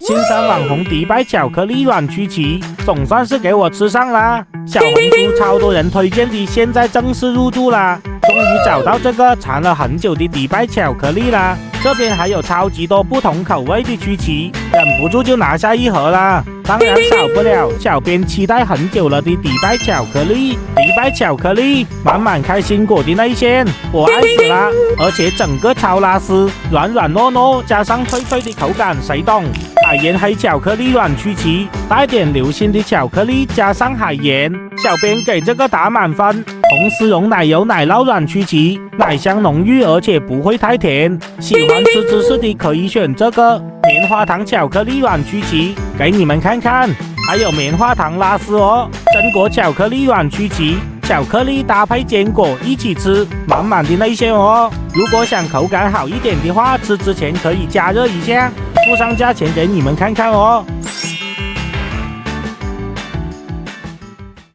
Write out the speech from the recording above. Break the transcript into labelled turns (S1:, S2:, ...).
S1: 新山网红迪拜巧克力软曲奇，总算是给我吃上啦！小红书超多人推荐的，现在正式入驻啦！终于找到这个馋了很久的迪拜巧克力啦！这边还有超级多不同口味的曲奇，忍不住就拿下一盒啦！当然少不了小编期待很久了的迪拜巧克力。迪拜巧克力满满开心果的内馅，我爱死啦！而且整个超拉丝，软软糯糯，加上脆脆的口感，谁懂？海盐黑巧克力软曲奇，带点流心的巧克力，加上海盐，小编给这个打满分。红丝绒奶油奶酪软曲奇，奶香浓郁，而且不会太甜。喜欢吃芝士的可以选这个棉花糖巧克力软曲奇，给你们看看。还有棉花糖拉丝哦，榛果巧克力软曲奇，巧克力搭配坚果一起吃，满满的内馅哦。如果想口感好一点的话，吃之前可以加热一下，附上价钱给你们看看哦。